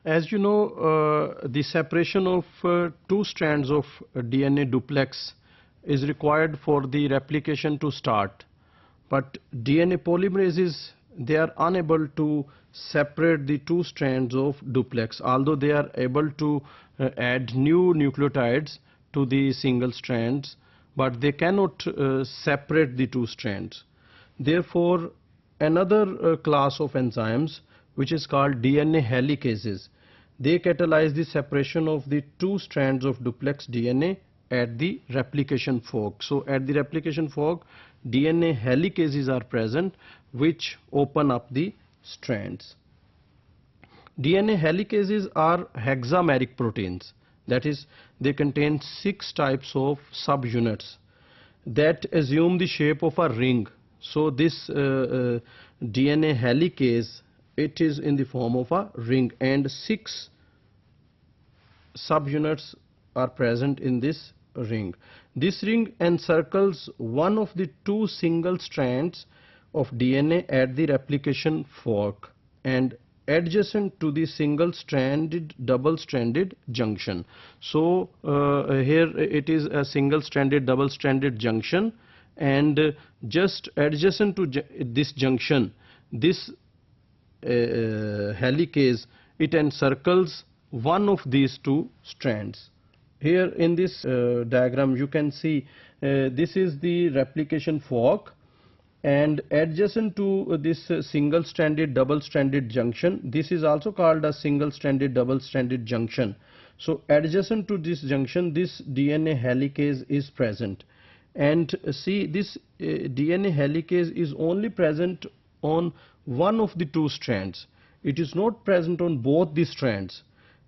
As you know, the separation of two strands of DNA duplex is required for the replication to start. But DNA polymerases, they are unable to separate the two strands of duplex, although they are able to add new nucleotides to the single strands, but they cannot separate the two strands. Therefore, another class of enzymes, which is called DNA helicases, they catalyze the separation of the two strands of duplex DNA at the replication fork. So at the replication fork, DNA helicases are present which open up the strands. DNA helicases are hexameric proteins, that is, they contain 6 types of subunits that assume the shape of a ring. So this DNA helicase, it is in the form of a ring, and 6 subunits are present in this ring. This ring encircles one of the two single strands of DNA at the replication fork and adjacent to the single-stranded double-stranded junction. So here it is a single-stranded double-stranded junction, and just adjacent to this junction, this helicase, it encircles one of these two strands. Here in this diagram you can see this is the replication fork, and adjacent to this single-stranded double-stranded junction, this is also called a single-stranded double-stranded junction. So adjacent to this junction, this DNA helicase is present, and see, this DNA helicase is only present on one of the two strands. It is not present on both the strands.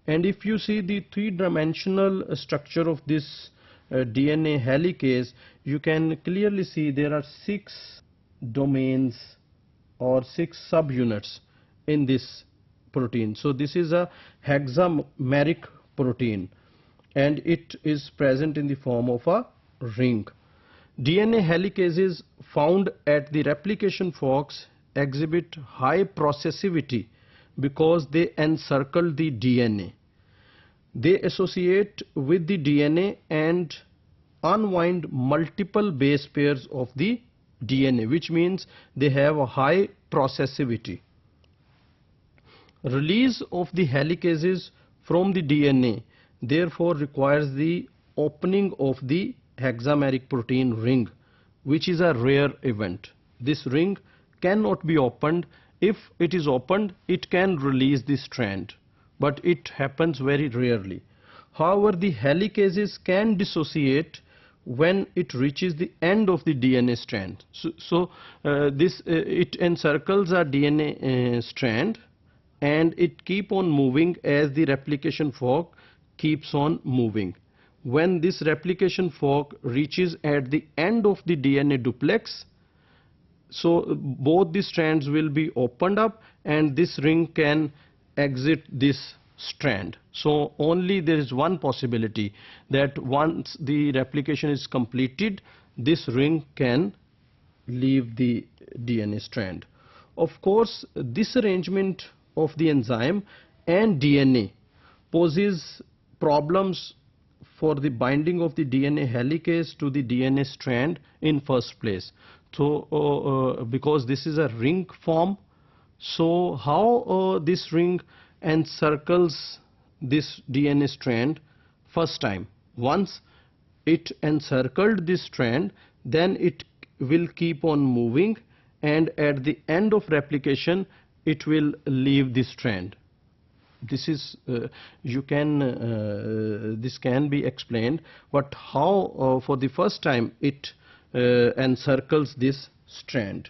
And if you see the three-dimensional structure of this DNA helicase, you can clearly see there are 6 domains or 6 subunits in this protein. So this is a hexameric protein, and it is present in the form of a ring. DNA helicases found at the replication forks exhibit high processivity because they encircle the DNA. They associate with the DNA and unwind multiple base pairs of the DNA, which means they have a high processivity. Release of the helicases from the DNA therefore requires the opening of the hexameric protein ring, which is a rare event. This ring cannot be opened. If it is opened, it can release the strand, but it happens very rarely. However, the helicases can dissociate when it reaches the end of the DNA strand. It encircles a DNA strand, and it keep on moving as the replication fork keeps on moving. When this replication fork reaches at the end of the DNA duplex, so both the strands will be opened up and this ring can exit this strand. So only there is one possibility, that once the replication is completed, this ring can leave the DNA strand. Of course, this arrangement of the enzyme and DNA poses problems for the binding of the DNA helicase to the DNA strand in first place. So because this is a ring form, so how this ring encircles this DNA strand first time? Once it encircled this strand, then it will keep on moving, and at the end of replication it will leave the strand. This is this can be explained, but how for the first time it encircles this strand?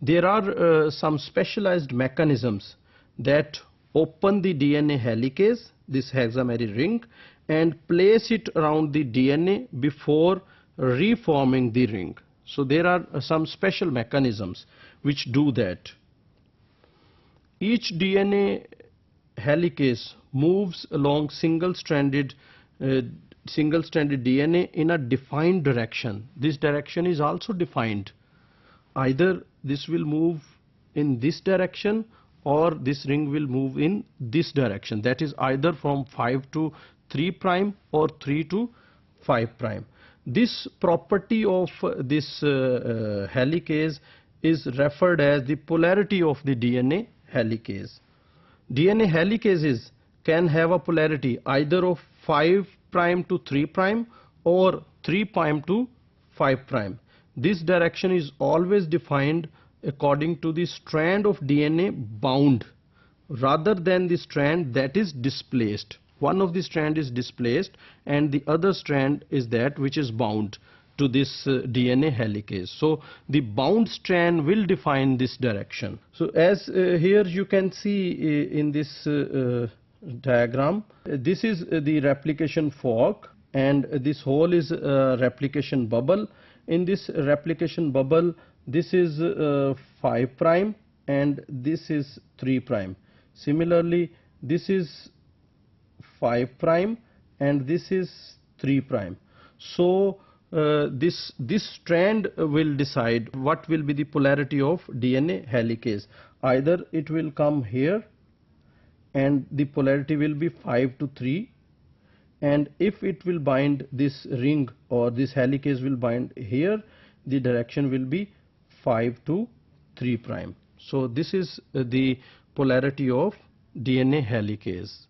There are some specialized mechanisms that open the DNA helicase, this hexameric ring, and place it around the DNA before reforming the ring. So there are some special mechanisms which do that. Each DNA helicase moves along single-stranded DNA in a defined direction. This direction is also defined. Either this will move in this direction or this ring will move in this direction, that is either from 5 to 3 prime or 3 to 5 prime. This property of this helicase is referred as the polarity of the DNA helicase. DNA helicases can have a polarity either of 5 prime to 3 prime or 3 prime to 5 prime. This direction is always defined according to the strand of DNA bound rather than the strand that is displaced. One of the strand is displaced and the other strand is that which is bound to this DNA helicase. So the bound strand will define this direction. So as here you can see in this diagram, this is the replication fork and this hole is a replication bubble. In this replication bubble, this is 5 prime and this is 3 prime. Similarly, this is 5 prime and this is 3 prime. So this strand will decide what will be the polarity of DNA helicase. Either it will come here and the polarity will be 5 to 3, and if it will bind this ring or this helicase will bind here, the direction will be 5 to 3 prime. So this is the polarity of DNA helicase.